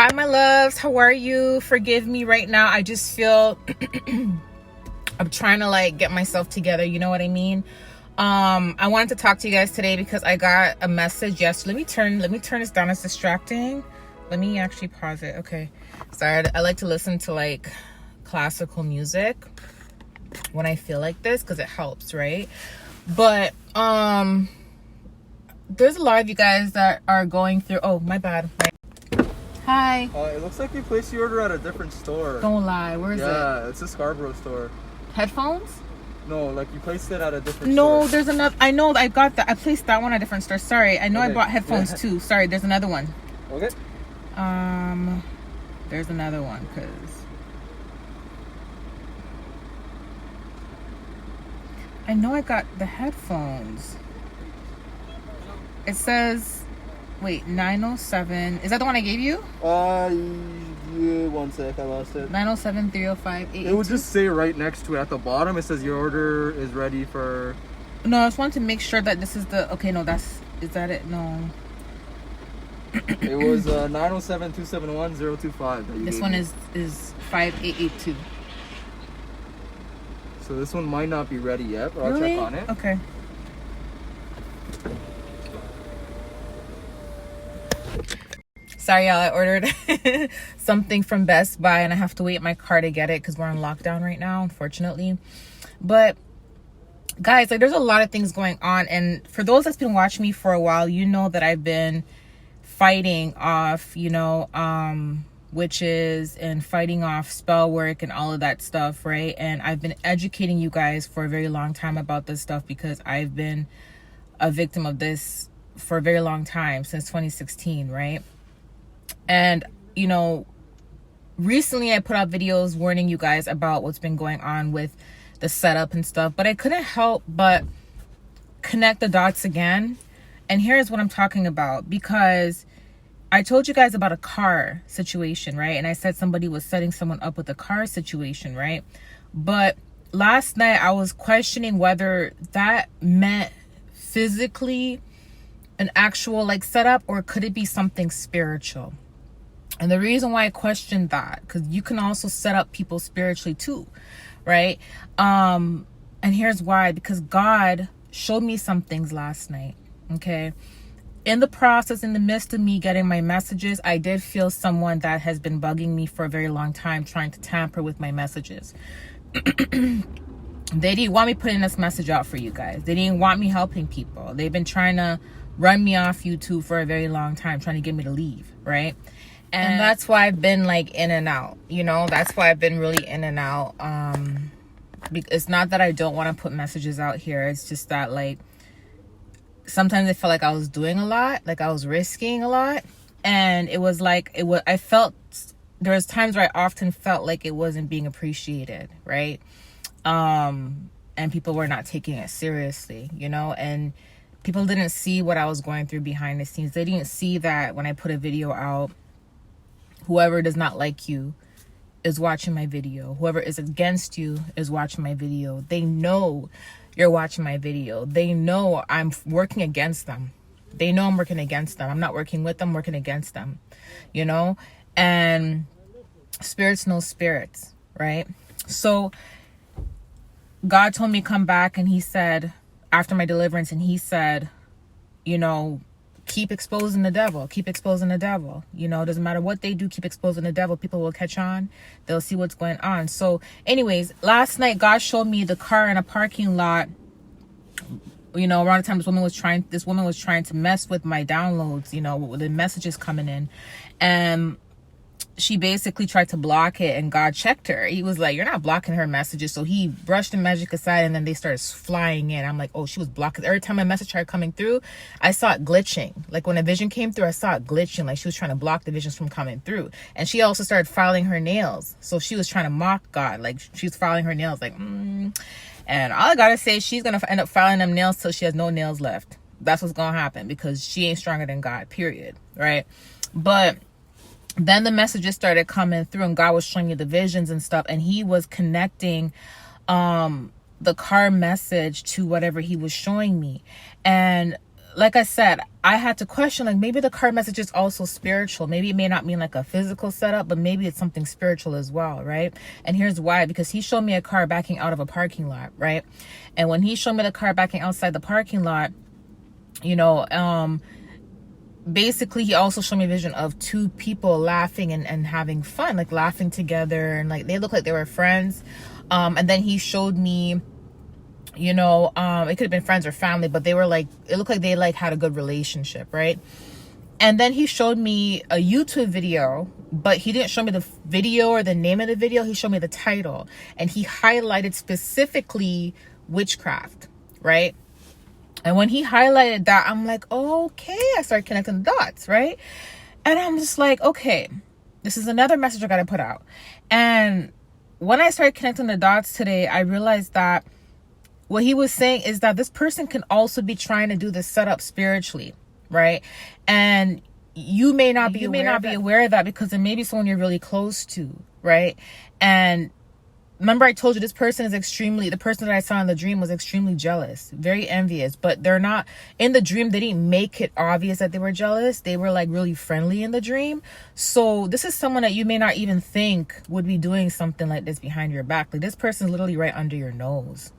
Hi, my loves. How are you? Forgive me right now. I just feel I'm trying to like get myself together. You know what I mean? I wanted to talk to you guys today because I got a message yesterday. Let me turn this down. It's distracting. Let me actually pause it. Okay. Sorry. I like to listen to like classical music when I feel like this because it helps, right? But there's a lot of you guys that are going through. Oh, my bad. Hi. It looks like you placed your order at a different store. Don't lie. Where is it? Yeah, it's a Scarborough store. Headphones? No, like you placed it at a different store. No, there's another. I know I got that. I placed that one at a different store. Sorry. I know I bought headphones too. Sorry. There's another one. Okay. There's another one because I know I got the headphones. It says, wait, 907. Is that the one I gave you? Yeah, one sec, I lost it. 907-305-882. It would just say right next to it at the bottom. It says your order is ready for. No, I just wanted to make sure that this is the. Okay, no, is that it? No. It was 907-271-025. This one is 5882. So this one might not be ready yet, but I'll Really? check on it. Okay. Sorry, y'all. I ordered something from Best Buy and I have to wait my car to get it because we're on lockdown right now, unfortunately. But guys, like there's a lot of things going on. And for those that's been watching me for a while, you know that I've been fighting off, witches and fighting off spell work and all of that stuff, right? And I've been educating you guys for a very long time about this stuff because I've been a victim of this for a very long time, since 2016, right? And recently I put out videos warning you guys about what's been going on with the setup and stuff, but I couldn't help but connect the dots again. And here's what I'm talking about, because I told you guys about a car situation, right? And I said somebody was setting someone up with a car situation, right? But last night I was questioning whether that meant physically an actual like setup, or could it be something spiritual? And the reason why I questioned that, because you can also set up people spiritually too, right? And here's why: because God showed me some things last night. Okay, in the process, in the midst of me getting my messages, I did feel someone that has been bugging me for a very long time, trying to tamper with my messages. They didn't want me putting this message out for you guys. They didn't want me helping people. They've been trying to run me off YouTube for a very long time, trying to get me to leave, right? And that's why I've been like in and out, that's why I've been really in and out. It's not that I don't want to put messages out here. It's just that like sometimes I felt like I was doing a lot, like I was risking a lot. And it was like, I felt there was times where I often felt like it wasn't being appreciated, right? And people were not taking it seriously, and people didn't see what I was going through behind the scenes. They didn't see that when I put a video out, whoever does not like you is watching my video. Whoever is against you is watching my video. They know you're watching my video. They know I'm working against them. They know I'm working against them. I'm not working with them, I'm working against them, and spirits know spirits, right? So God told me come back, and he said, after my deliverance, and he said, keep exposing the devil, keep exposing the devil. Doesn't matter what they do, keep exposing the devil. People will catch on. They'll see what's going on. So anyways, last night, God showed me the car in a parking lot. Around the time this woman was trying to mess with my downloads, with the messages coming in. And she basically tried to block it, and God checked her. He was like, you're not blocking her messages. So he brushed the magic aside, and then they started flying in. I'm like, oh, she was blocking. Every time my message started coming through, I saw it glitching. Like when a vision came through, I saw it glitching, like she was trying to block the visions from coming through. And she also started filing her nails. So she was trying to mock God. Like she was filing her nails like, And all I gotta say, she's gonna end up filing them nails till she has no nails left. That's what's gonna happen, because she ain't stronger than God, period, right? But then the messages started coming through, and God was showing me the visions and stuff, and he was connecting the car message to whatever he was showing me. And like I said, I had to question, like, maybe the card message is also spiritual. Maybe it may not mean like a physical setup, but maybe it's something spiritual as well, right? And here's why. Because he showed me a car backing out of a parking lot, right? And when he showed me the car backing outside the parking lot, you know, basically he also showed me a vision of two people laughing and having fun, like laughing together, and like they look like they were friends. And then he showed me, you know, it could have been friends or family, but they were like, it looked like they like had a good relationship, right? And then he showed me a YouTube video, but he didn't show me the video or the name of the video. He showed me the title, and he highlighted specifically witchcraft, right? And when he highlighted that, I'm like, oh, okay. I started connecting the dots, right? And I'm just like, okay, this is another message I got to put out. And when I started connecting the dots today, I realized that what he was saying is that this person can also be trying to do the setup spiritually, right? And you may not be aware of that because it may be someone you're really close to, right? And remember I told you this person is the person that I saw in the dream was extremely jealous, very envious, but they're not, in the dream, they didn't make it obvious that they were jealous. They were like really friendly in the dream. So this is someone that you may not even think would be doing something like this behind your back. Like this person is literally right under your nose,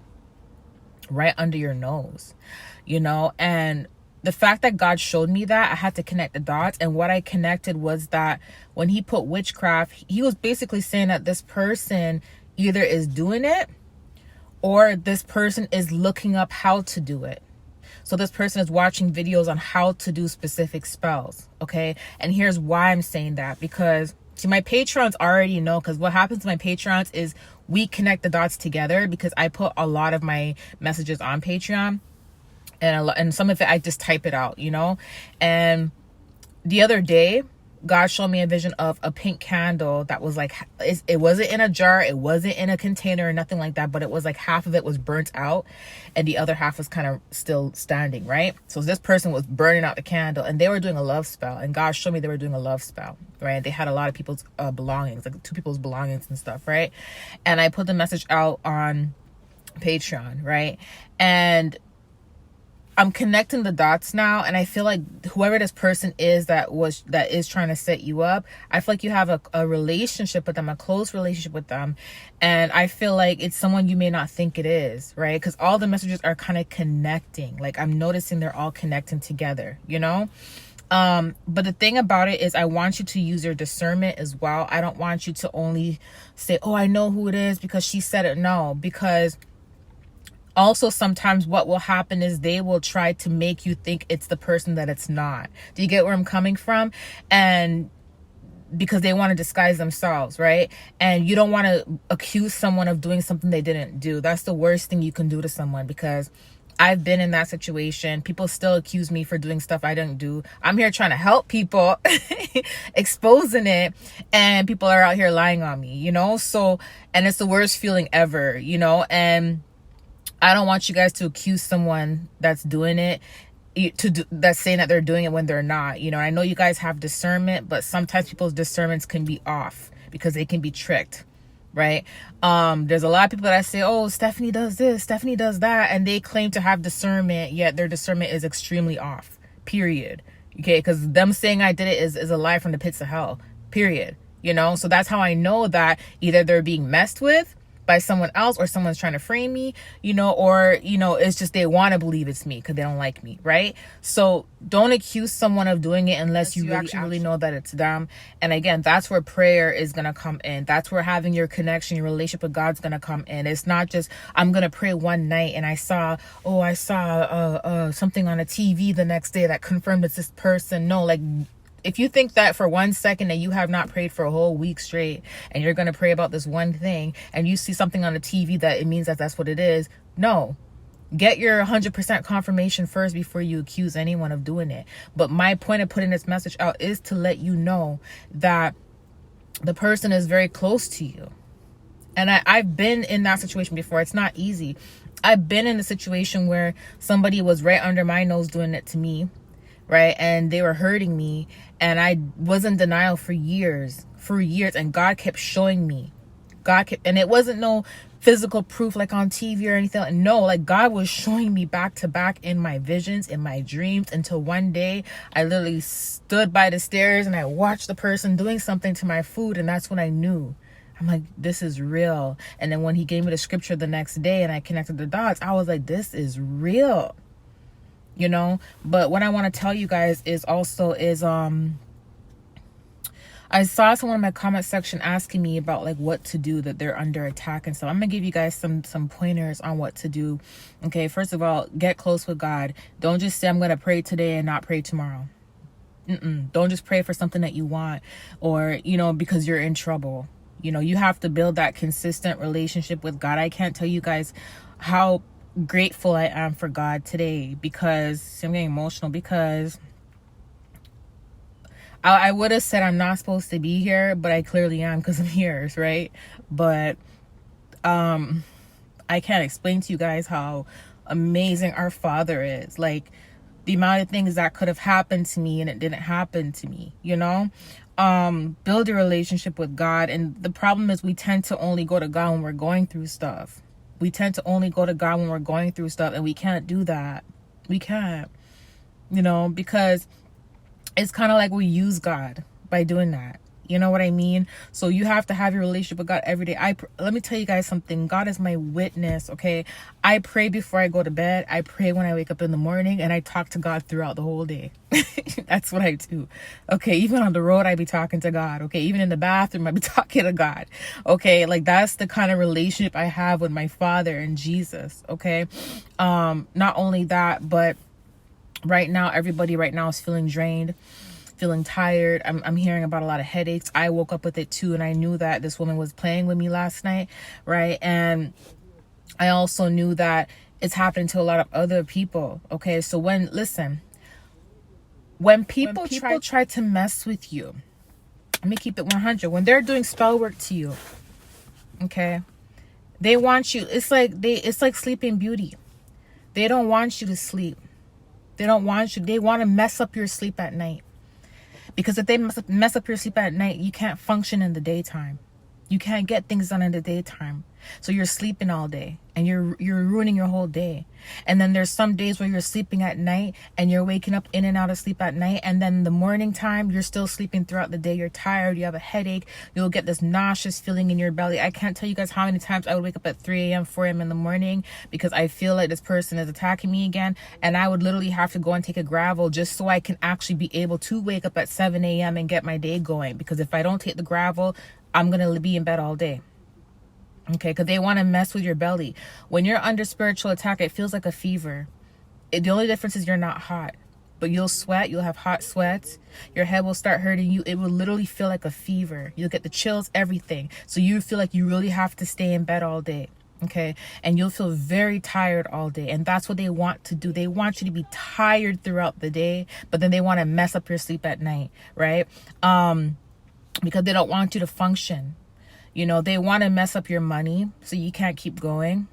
you know? And the fact that God showed me that, I had to connect the dots. And what I connected was that when he put witchcraft, he was basically saying that this person either is doing it or this person is looking up how to do it. So this person is watching videos on how to do specific spells, okay? And here's why I'm saying that, because see, my patrons already know, because what happens to my patrons is we connect the dots together, because I put a lot of my messages on Patreon, and some of it I just type it out, you know? And the other day, God showed me a vision of a pink candle that was like, it wasn't in a jar, it wasn't in a container or nothing like that, but it was like half of it was burnt out and the other half was kind of still standing, right? So this person was burning out the candle and they were doing a love spell, and God showed me they were doing a love spell, right? They had a lot of people's belongings, like two people's belongings and stuff, right? And I put the message out on Patreon, right? And I'm connecting the dots now, and I feel like whoever this person is that is trying to set you up, I feel like you have a relationship with them, a close relationship with them, and I feel like it's someone you may not think it is, right? Because all the messages are kind of connecting. Like I'm noticing they're all connecting together, you know? But the thing about it is I want you to use your discernment as well. I don't want you to only say, oh, I know who it is because she said it. No, because also sometimes what will happen is they will try to make you think it's the person that it's not. Do you get where I'm coming from? And because they want to disguise themselves, right? And you don't want to accuse someone of doing something they didn't do. That's the worst thing you can do to someone, because I've been in that situation. People still accuse me for doing stuff I didn't do. I'm here trying to help people, exposing it, and people are out here lying on me, you know? So, and it's the worst feeling ever, you know? And I don't want you guys to accuse someone that's doing it, that's saying that they're doing it when they're not. You know, I know you guys have discernment, but sometimes people's discernments can be off because they can be tricked, right? There's a lot of people that I say, oh, Stephanie does this, Stephanie does that, and they claim to have discernment, yet their discernment is extremely off, period. Okay, because them saying I did it is a lie from the pits of hell, period. You know, so that's how I know that either they're being messed with by someone else, or someone's trying to frame me, you know, or, you know, it's just they want to believe it's me because they don't like me, right? So don't accuse someone of doing it unless you really know that it's them. And again, that's where prayer is going to come in. That's where having your connection, your relationship with God's going to come in. It's not just, I'm going to pray one night and I saw something on a TV the next day that confirmed it's this person. No, like, if you think that for 1 second that you have not prayed for a whole week straight and you're going to pray about this one thing and you see something on the TV that it means that that's what it is, no. Get your 100% confirmation first before you accuse anyone of doing it. But my point of putting this message out is to let you know that the person is very close to you. And I've been in that situation before. It's not easy. I've been in a situation where somebody was right under my nose doing it to me, right? And they were hurting me, and I was in denial for years, and God kept showing me. And it wasn't no physical proof like on TV or anything. No, like God was showing me back to back in my visions, in my dreams, until one day I literally stood by the stairs and I watched the person doing something to my food, and that's when I knew. I'm like, this is real. And then when he gave me the scripture the next day and I connected the dots, I was like, this is real, you know. But what I want to tell you guys is also I saw someone in my comment section asking me about like what to do, that they're under attack and stuff. I'm gonna give you guys some pointers on what to do. Okay, first of all, get close with God. Don't just say I'm gonna pray today and not pray tomorrow. Don't just pray for something that you want, or you know, because you're in trouble. You know, you have to build that consistent relationship with God. I can't tell you guys how grateful I am for God today, because I'm getting emotional, because I would have said I'm not supposed to be here, but I clearly am because I'm here, right? But I can't explain to you guys how amazing our Father is. Like, the amount of things that could have happened to me and it didn't happen to me, you know? Build a relationship with God. And the problem is we tend to only go to God when we're going through stuff. We tend to only go to God when we're going through stuff, and we can't do that. We can't, you know, because it's kind of like we use God by doing that. You know what I mean? So you have to have your relationship with God every day. Let me tell you guys something. God is my witness, okay? I pray before I go to bed. I pray when I wake up in the morning, and I talk to God throughout the whole day. That's what I do. Okay, even on the road, I be talking to God. Okay, even in the bathroom, I be talking to God. Okay, like that's the kind of relationship I have with my Father and Jesus, okay? Not only that, but right now, everybody right now is feeling drained, feeling tired. I'm hearing about a lot of headaches. I woke up with it too, and I knew that this woman was playing with me last night, right? And I also knew that it's happening to a lot of other people, okay? So when people try to mess with you, let me keep it 100. When they're doing spell work to you, okay, they want you. It's like Sleeping Beauty. They don't want you to sleep. They don't want you. They want to mess up your sleep at night. Because if they mess up your sleep at night, you can't function in the daytime. You can't get things done in the daytime. So you're sleeping all day, and you're ruining your whole day. And then there's some days where you're sleeping at night and you're waking up in and out of sleep at night. And then the morning time, you're still sleeping throughout the day. You're tired. You have a headache. You'll get this nauseous feeling in your belly. I can't tell you guys how many times I would wake up at 3 a.m., 4 a.m. in the morning because I feel like this person is attacking me again. And I would literally have to go and take a gravel just so I can actually be able to wake up at 7 a.m. and get my day going. Because if I don't take the gravel, I'm going to be in bed all day. Okay, because they want to mess with your belly. When you're under spiritual attack, it feels like a fever. The only difference is you're not hot, but you'll sweat. You'll have hot sweats. Your head will start hurting you. It will literally feel like a fever. You'll get the chills, everything. So you feel like you really have to stay in bed all day. Okay, and you'll feel very tired all day. And that's what they want to do. They want you to be tired throughout the day, but then they want to mess up your sleep at night, right? Because they don't want you to function. You know, they want to mess up your money so you can't keep going.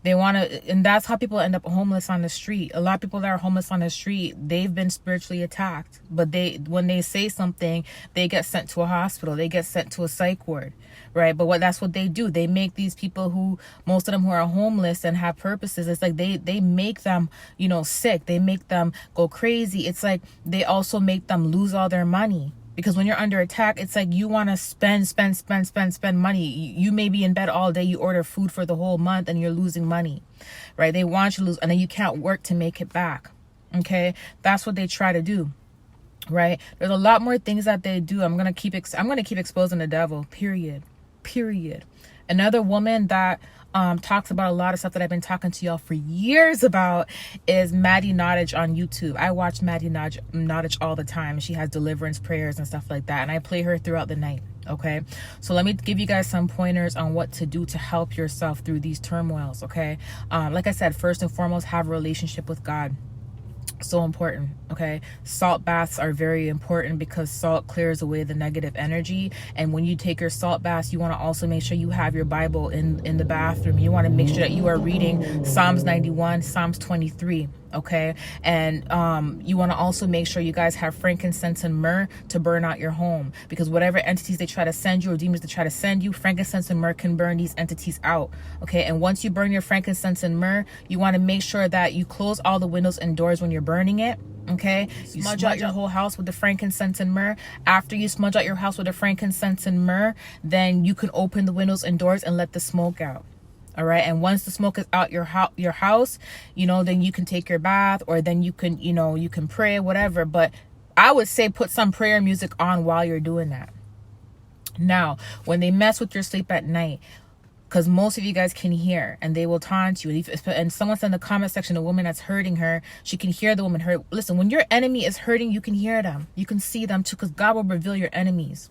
They want to, and that's how people end up homeless on the street. A lot of people that are homeless on the street, they've been spiritually attacked. But when they say something, they get sent to a hospital. They get sent to a psych ward, right? But that's what they do. They make these people who, most of them who are homeless and have purposes, it's like they make them, you know, sick. They make them go crazy. It's like they also make them lose all their money. Because when you're under attack, it's like you want to spend money. You may be in bed all day. You order food for the whole month and you're losing money, right? They want you to lose, and then you can't work to make it back. Okay, that's what they try to do, right? There's a lot more things that they do. I'm gonna keep exposing the devil. Period. Another woman that talks about a lot of stuff that I've been talking to y'all for years about is Maddie Nottage on YouTube. I watch Maddie Nottage all the time. She has deliverance prayers and stuff like that, and I play her throughout the night. Okay, so let me give you guys some pointers on what to do to help yourself through these turmoils. Okay, like I said, first and foremost, have a relationship with God. So important. Okay, salt baths are very important because salt clears away the negative energy. And when you take your salt baths, you want to also make sure you have your Bible in the bathroom. You want to make sure that you are reading Psalms 91, Psalms 23. Okay, and you want to also make sure you guys have frankincense and myrrh to burn out your home, because whatever entities they try to send you or demons they try to send you, frankincense and myrrh can burn these entities out. Okay, and once you burn your frankincense and myrrh, you want to make sure that you close all the windows and doors when you're burning it. Okay, you smudge out your whole house with the frankincense and myrrh. After you smudge out your house with the frankincense and myrrh, then you can open the windows and doors and let the smoke out. All right, and once the smoke is out your house, you know, then you can take your bath, or then you can, you know, you can pray, whatever. But I would say put some prayer music on while you're doing that. Now, when they mess with your sleep at night, because most of you guys can hear, and they will taunt you, and someone said in the comment section, a woman that's hurting her, she can hear the woman hurt. Listen, when your enemy is hurting, you can hear them, you can see them too, because God will reveal your enemies.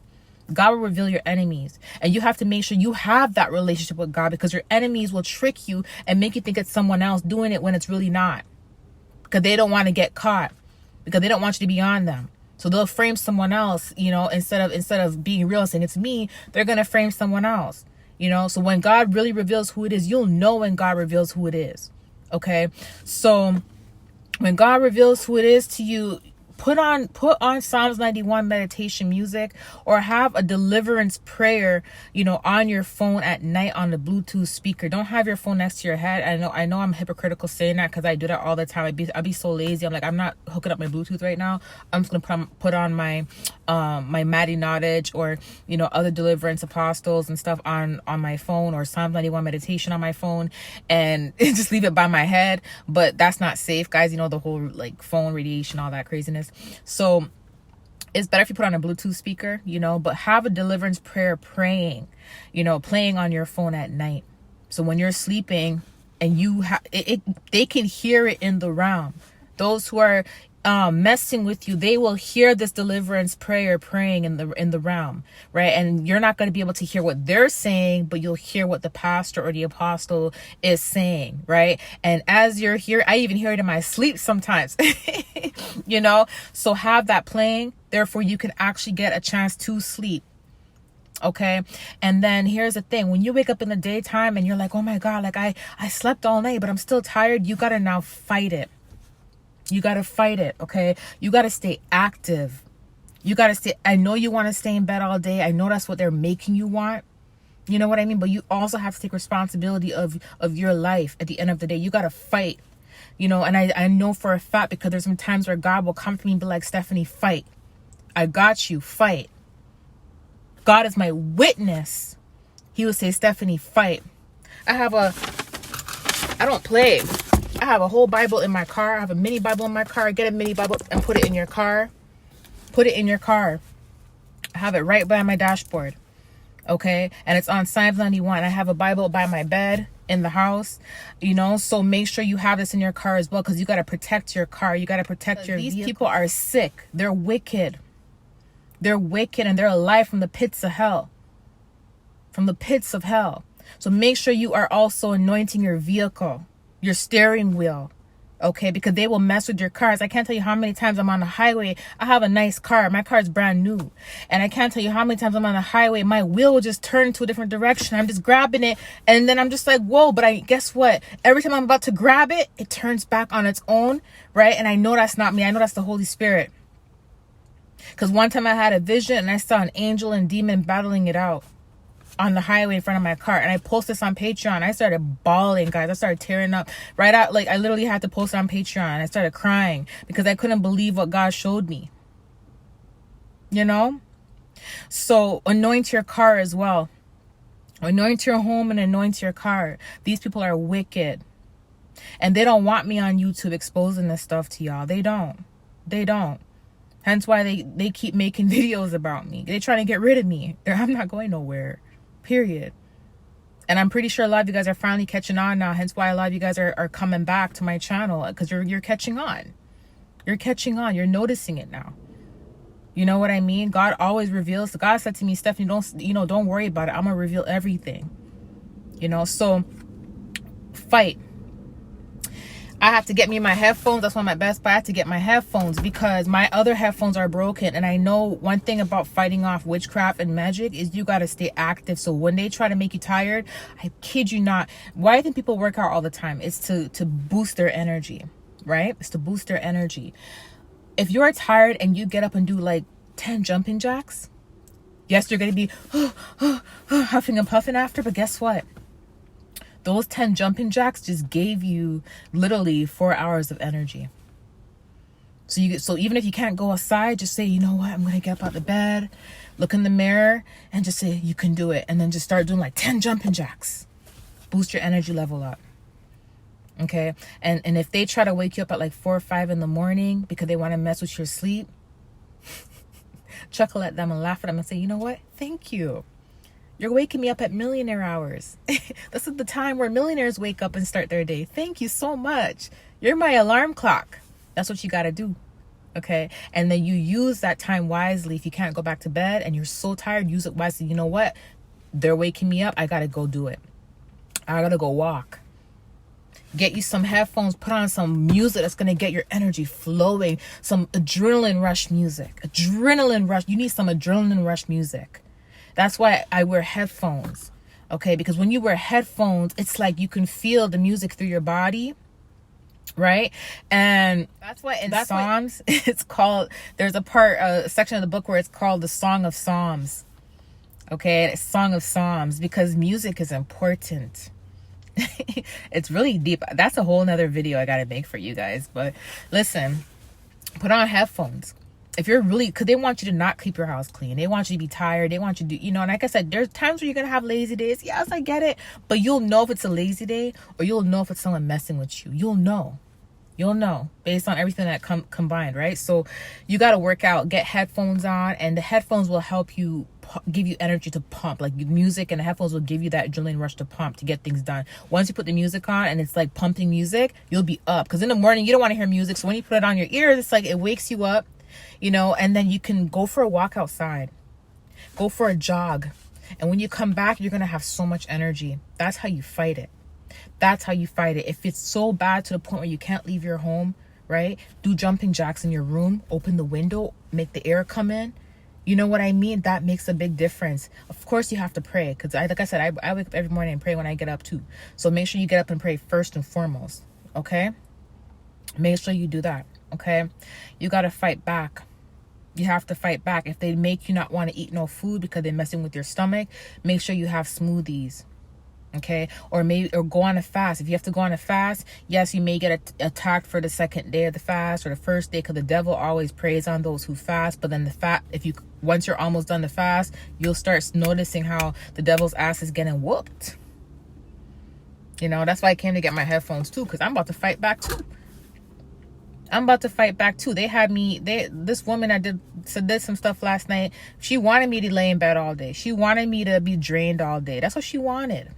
God will reveal your enemies, and you have to make sure you have that relationship with God, because your enemies will trick you and make you think it's someone else doing it when it's really not, because they don't want to get caught, because they don't want you to be on them. So they'll frame someone else, you know, instead of being real and saying it's me, they're going to frame someone else, you know. So when God really reveals who it is, you'll know when God reveals who it is. Okay, so when God reveals who it is to you, put on Psalms 91 meditation music, or have a deliverance prayer, you know, on your phone at night on the Bluetooth speaker. Don't have your phone next to your head. I know I'm hypocritical saying that, because I do that all the time. I'd be so lazy. I'm like, I'm not hooking up my Bluetooth right now. I'm just gonna put on my my Maddie Nottage, or, you know, other deliverance apostles and stuff on my phone, or Psalms 91 meditation on my phone, and just leave it by my head. But that's not safe, guys. You know, the whole like phone radiation, all that craziness. So it's better if you put on a Bluetooth speaker, you know, but have a deliverance prayer praying, you know, playing on your phone at night. So when you're sleeping and you have it, they can hear it in the realm. Those who are messing with you, they will hear this deliverance prayer praying in the realm, right? And you're not going to be able to hear what they're saying, but you'll hear what the pastor or the apostle is saying, right? And as you're here, I even hear it in my sleep sometimes. You know, so have that playing, therefore you can actually get a chance to sleep. Okay, and then here's the thing: when you wake up in the daytime and you're like, oh my God, like I slept all night but I'm still tired, you got to now fight it. You got to fight it. Okay, you got to stay active. You got to stay. I know you want to stay in bed all day. I know that's what they're making you want. You know what I mean? But you also have to take responsibility of your life. At the end of the day, you got to fight. You know, and I know for a fact, because there's some times where God will come to me and be like, Stephanie, fight. I got you. Fight. God is my witness. He will say, Stephanie, fight. I don't play. I have a whole Bible in my car. I have a mini Bible in my car. Get a mini Bible and put it in your car. Put it in your car. I have it right by my dashboard. Okay, and it's on Psalms 91. I have a Bible by my bed in the house, you know, so make sure you have this in your car as well, because you got to protect your car. You got to protect your vehicle. These people are sick. They're wicked. They're wicked, and they're alive from the pits of hell. From the pits of hell. So make sure you are also anointing your vehicle, your steering wheel. Okay, because they will mess with your cars. I can't tell you how many times I'm on the highway. I have a nice car. My car is brand new. And I can't tell you how many times I'm on the highway. My wheel will just turn to a different direction. I'm just grabbing it. And then I'm just like, whoa. But guess what? Every time I'm about to grab it, it turns back on its own. Right? And I know that's not me. I know that's the Holy Spirit. Because one time I had a vision and I saw an angel and demon battling it out on the highway in front of my car, and I posted this on Patreon. I started bawling, guys. I started tearing up right out. Like, I literally had to post it on Patreon. I started crying because I couldn't believe what God showed me, you know. So anoint your car as well. Anoint your home and anoint your car. These people are wicked, and they don't want me on YouTube exposing this stuff to y'all. They don't. Hence why they keep making videos about me. They're trying to get rid of me. I'm not going nowhere. Period. And I'm pretty sure a lot of you guys are finally catching on now. Hence why a lot of you guys are coming back to my channel, because you're catching on. You're catching on. You're noticing it now. You know what I mean? God always reveals. God said to me, Stephanie, don't worry about it. I'm gonna reveal everything. You know, so fight. I have to get me my headphones. That's one of my best. But I have to get my headphones because my other headphones are broken. And I know one thing about fighting off witchcraft and magic is you got to stay active. So when they try to make you tired, I kid you not. Why do you think people work out all the time? It's to boost their energy. right? It's to boost their energy. If you're tired and you get up and do like 10 jumping jacks, yes, you're going to be huffing and puffing after, but guess what? Those 10 jumping jacks just gave you literally 4 hours of energy. So even if you can't go outside, just say, you know what, I'm going to get up out of bed, look in the mirror, and just say, you can do it. And then just start doing like 10 jumping jacks. Boost your energy level up. Okay? And if they try to wake you up at like 4 or 5 in the morning because they want to mess with your sleep, chuckle at them and laugh at them and say, you know what? Thank you. You're waking me up at millionaire hours. This is the time where millionaires wake up and start their day. Thank you so much. You're my alarm clock. That's what you got to do. Okay. And then you use that time wisely. If you can't go back to bed and you're so tired, use it wisely. You know what? They're waking me up. I got to go do it. I got to go walk. Get you some headphones, put on some music that's going to get your energy flowing. Some adrenaline rush music. Adrenaline rush. You need some adrenaline rush music. That's why I wear headphones. Okay. Because when you wear headphones, it's like you can feel the music through your body. Right? And that's why in Psalms, it's called, there's a section of the book where it's called the Song of Psalms. Okay? It's Song of Psalms because music is important. It's really deep. That's a whole nother video I gotta make for you guys. But listen, put on headphones. If you're really, because they want you to not keep your house clean. They want you to be tired. They want you to do, and like I said, there's times where you're going to have lazy days. Yes, I get it. But you'll know if it's a lazy day or you'll know if it's someone messing with you. You'll know based on everything that combined, right? So you got to work out, get headphones on, and the headphones will help you give you energy to pump. Like music and the headphones will give you that adrenaline rush to pump, to get things done. Once you put the music on and it's like pumping music, you'll be up. Because in the morning, you don't want to hear music. So when you put it on your ears, it's like it wakes you up. And then you can go for a walk outside, go for a jog. And when you come back, you're going to have so much energy. That's how you fight it. That's how you fight it. If it's so bad to the point where you can't leave your home, right? Do jumping jacks in your room, open the window, make the air come in. You know what I mean? That makes a big difference. Of course, you have to pray because like I said, I wake up every morning and pray when I get up too. So make sure you get up and pray first and foremost. Okay? Make sure you do that. Okay? You got to fight back. You have to fight back. If they make you not want to eat no food because they're messing with your stomach, make sure you have smoothies. Okay? Or go on a fast. If you have to go on a fast, yes, you may get attacked for the second day of the fast or the first day because the devil always preys on those who fast. But then once you're almost done the fast, you'll start noticing how the devil's ass is getting whooped. That's why I came to get my headphones too, because I'm about to fight back too. They had me, this woman I did some stuff last night. She wanted me to lay in bed all day. She wanted me to be drained all day. That's what she wanted.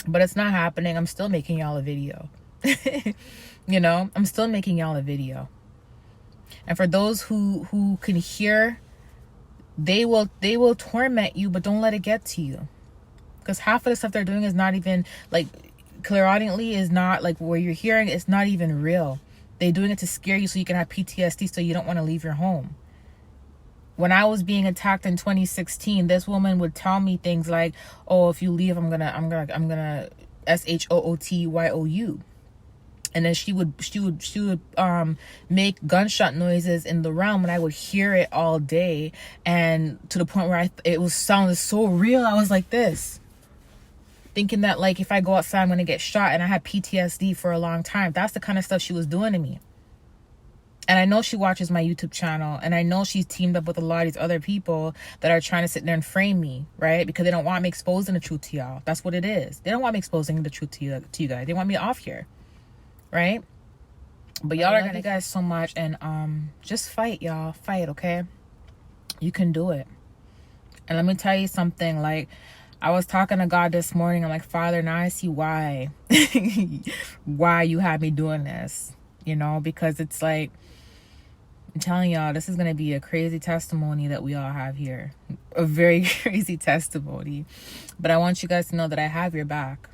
But it's not happening. I'm still making y'all a video. I'm still making y'all a video. And for those who can hear, they will torment you, but don't let it get to you. Because half of the stuff they're doing is not even, like, clairaudiently is not, like, where you're hearing, it's not even real. They're doing it to scare you so you can have PTSD so you don't want to leave your home. When I was being attacked in 2016, this woman would tell me things like, "Oh, if you leave, I'm gonna SHOOTYOU." And then she would make gunshot noises in the realm, and I would hear it all day, and to the point where it sounded so real. I was like this, thinking that like if I go outside, I'm gonna get shot, and I had PTSD for a long time. That's the kind of stuff she was doing to me. And I know she watches my YouTube channel, and I know she's teamed up with a lot of these other people that are trying to sit there and frame me, right? Because they don't want me exposing the truth to y'all. That's what it is. They don't want me exposing the truth to you guys. They want me off here, right? But y'all are gonna, guys, so much, and just fight, y'all. Fight, okay? You can do it. And let me tell you something. Like, I was talking to God this morning. I'm like, Father, now I see why you had me doing this. Because it's like, I'm telling y'all, this is going to be a crazy testimony that we all have here. A very crazy testimony. But I want you guys to know that I have your back.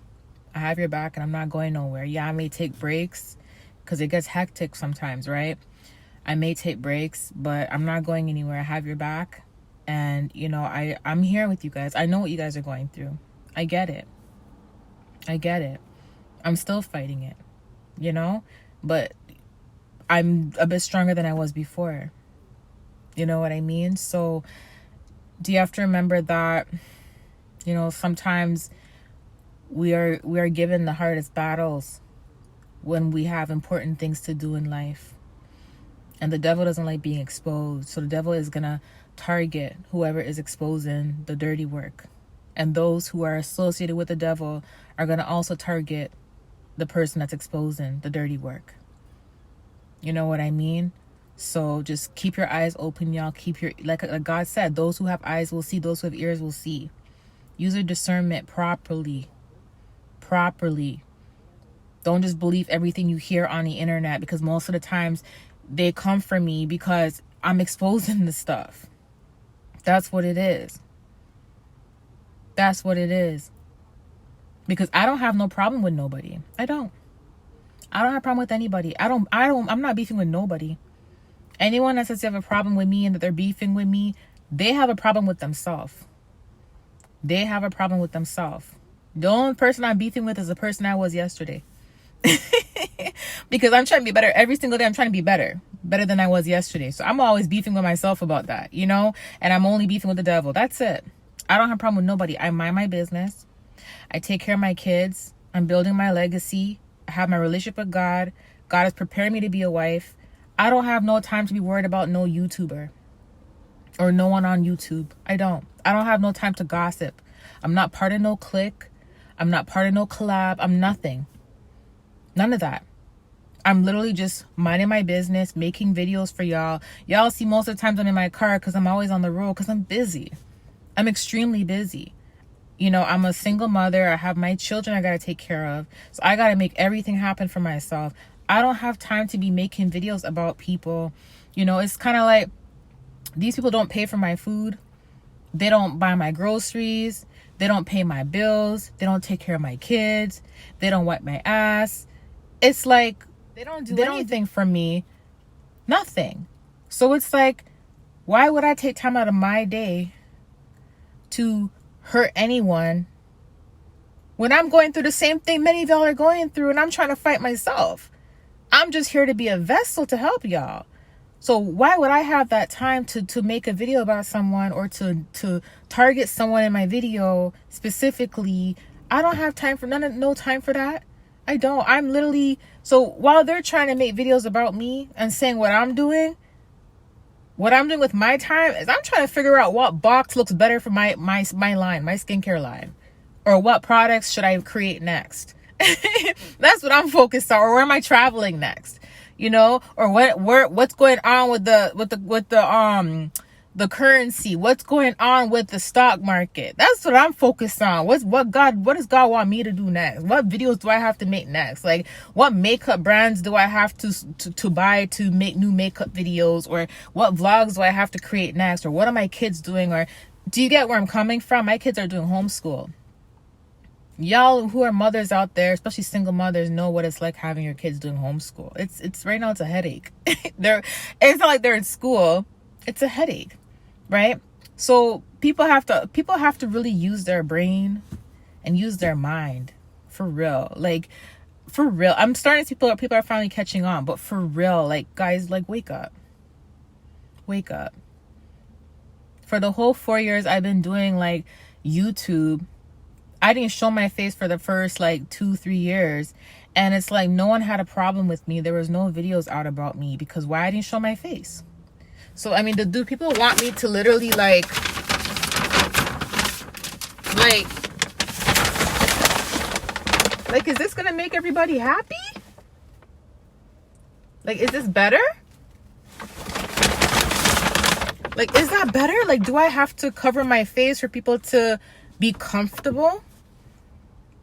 I have your back, and I'm not going nowhere. Yeah, I may take breaks because it gets hectic sometimes, right? I may take breaks, but I'm not going anywhere. I have your back. And, I'm here with you guys. I know what you guys are going through. I get it. I'm still fighting it, but I'm a bit stronger than I was before. You know what I mean? So do you have to remember that, you know, sometimes we are given the hardest battles when we have important things to do in life. And the devil doesn't like being exposed. So the devil is going to target whoever is exposing the dirty work. And those who are associated with the devil are going to also target the person that's exposing the dirty work. You know what I mean? So just keep your eyes open, y'all. Keep your, like God said, those who have eyes will see, those who have ears will see. Use your discernment properly. Don't just believe everything you hear on the internet, because most of the times they come for me because I'm exposing the stuff. That's what it is. That's what it is. Because I don't have no problem with nobody. I don't have a problem with anybody. I'm not beefing with nobody. Anyone that says they have a problem with me and that they're beefing with me, they have a problem with themselves. They have a problem with themselves. The only person I'm beefing with is the person I was yesterday. Because I'm trying to be better every single day. I'm trying to be better than I was yesterday. So I'm always beefing with myself about that, you know, and I'm only beefing with the devil. That's it. I don't have a problem with nobody. I mind my business. I take care of my kids. I'm building my legacy. I have my relationship with God. God has prepared me to be a wife. I don't have no time to be worried about no YouTuber or no one on YouTube. I don't have no time to gossip. I'm not part of no clique. I'm not part of no collab. I'm nothing. None of that. I'm literally just minding my business, making videos for y'all. Y'all see most of the times I'm in my car because I'm always on the road because I'm busy. I'm extremely busy. You know, I'm a single mother. I have my children I got to take care of. So I got to make everything happen for myself. I don't have time to be making videos about people. You know, it's kind of like these people don't pay for my food. They don't buy my groceries. They don't pay my bills. They don't take care of my kids. They don't wipe my ass. It's like they don't do anything for me. Nothing. So it's like, why would I take time out of my day to hurt anyone when I'm going through the same thing many of y'all are going through and I'm trying to fight myself? I'm just here to be a vessel to help y'all. So why would I have that time to make a video about someone or to target someone in my video specifically? I don't have time for no time for that. I don't. I'm literally, so while they're trying to make videos about me and saying what I'm doing with my time is I'm trying to figure out what box looks better for my line, my skincare line, or what products should I create next. That's what I'm focused on. Or where am I traveling next? You know, or what's going on with the currency? What's going on with the stock market? That's what I'm focused on. What does God want me to do next? What videos do I have to make next? Like, what makeup brands do I have to buy to make new makeup videos? Or what vlogs do I have to create next? Or what are my kids doing? Or do you get where I'm coming from? My kids are doing homeschool. Y'all who are mothers out there, especially single mothers, know what it's like having your kids doing homeschool. It's right now it's a headache. It's not like they're in school. It's a headache, right? So people have to really use their brain and use their mind for real. Like, for real. I'm starting to see people are finally catching on, but for real, like, guys, like, wake up. Wake up. For the whole 4 years I've been doing like YouTube, I didn't show my face for the first like 2-3 years. And it's like no one had a problem with me. There was no videos out about me because why I didn't show my face. So, I mean, do people want me to literally like, is this going to make everybody happy? Like, is this better? Like, is that better? Like, do I have to cover my face for people to be comfortable?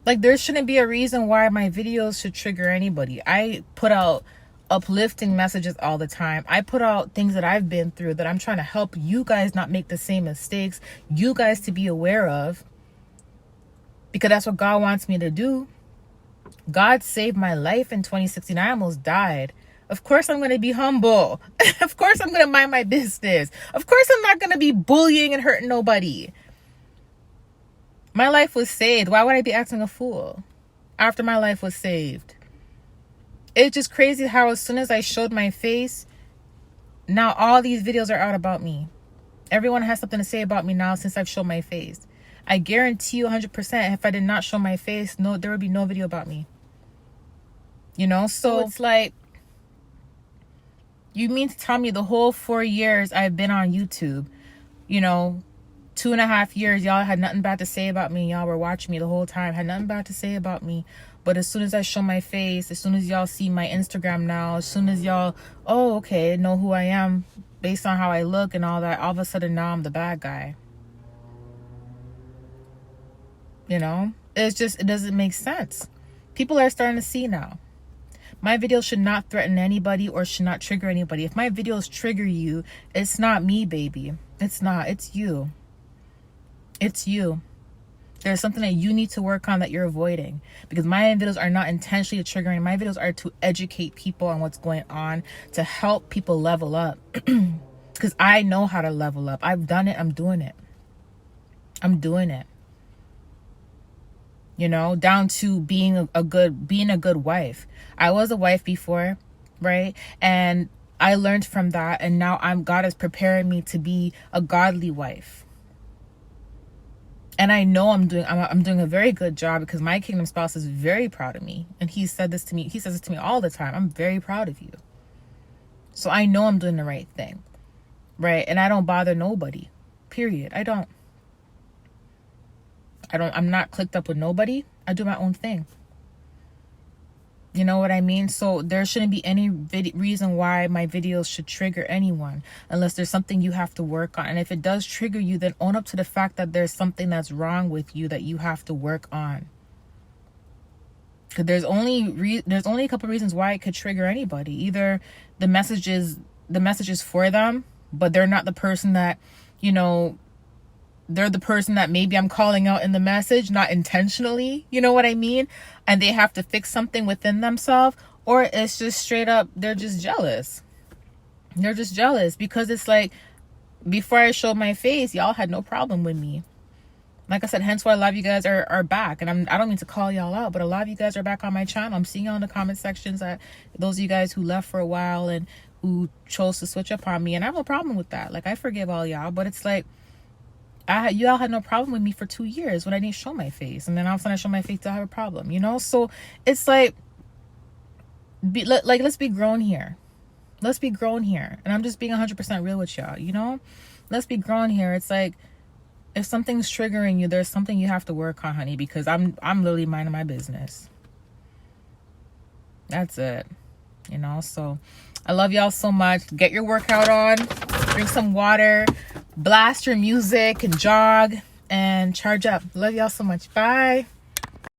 Like, there shouldn't be a reason why my videos should trigger anybody. I put out uplifting messages all the time. I put out things that I've been through that I'm trying to help you guys not make the same mistakes, you guys to be aware of, because that's what God wants me to do. God saved my life in 2016. I almost died. Of course I'm going to be humble. Of course I'm going to mind my business. Of course I'm not going to be bullying and hurting nobody. My life was saved. Why would I be acting a fool after my life was saved? it's just crazy how as soon as I showed my face, now all these videos are out about me. Everyone has something to say about me now since I've shown my face. I guarantee you 100% if I did not show my face, no, there would be no video about me. You know, so it's like, you mean to tell me the whole 4 years I've been on YouTube, you know, 2.5 years, y'all had nothing bad to say about me. Y'all were watching me the whole time, had nothing bad to say about me. But as soon as I show my face, as soon as y'all see my Instagram now, as soon as y'all, oh, okay, know who I am based on how I look and all that, all of a sudden now I'm the bad guy. You know, it's just, it doesn't make sense. People are starting to see now. My videos should not threaten anybody or should not trigger anybody. If my videos trigger you, it's not me, baby. It's not. It's you. It's you. There's something that you need to work on that you're avoiding. Because my videos are not intentionally triggering. My videos are to educate people on what's going on, to help people level up. Because I know how to level up. I've done it. I'm doing it. I'm doing it. You know, down to being a good wife. I was a wife before, right? And I learned from that, and now God is preparing me to be a godly wife. And I know I'm doing a very good job because my kingdom spouse is very proud of me. And he said this to me. He says this to me all the time. I'm very proud of you. So I know I'm doing the right thing, right? And I don't bother nobody, period. I'm not clicked up with nobody. I do my own thing. You know what I mean? So there shouldn't be any reason why my videos should trigger anyone unless there's something you have to work on. And if it does trigger you, then own up to the fact that there's something that's wrong with you that you have to work on. Because there's only a couple reasons why it could trigger anybody. Either the message is for them, but they're not the person that, you know, they're the person that maybe I'm calling out in the message, not intentionally, you know what I mean? And they have to fix something within themselves, or it's just straight up, they're just jealous. They're just jealous because it's like, before I showed my face, y'all had no problem with me. Like I said, hence why a lot of you guys are back. And I don't mean to call y'all out, but a lot of you guys are back on my channel. I'm seeing y'all in the comment sections, that those of you guys who left for a while and who chose to switch up on me. And I have no problem with that. Like, I forgive all y'all, but it's like, y'all had no problem with me for 2 years when I didn't show my face, and then all of a sudden I show my face to have a problem, you know? So it's like, let's be grown here. Let's be grown here. And I'm just being 100% real with y'all, you know? Let's be grown here. It's like, if something's triggering you, there's something you have to work on, honey, because I'm literally minding my business. That's it, you know? So I love y'all so much. Get your workout on, drink some water, blast your music and jog and charge up. Love y'all so much. Bye.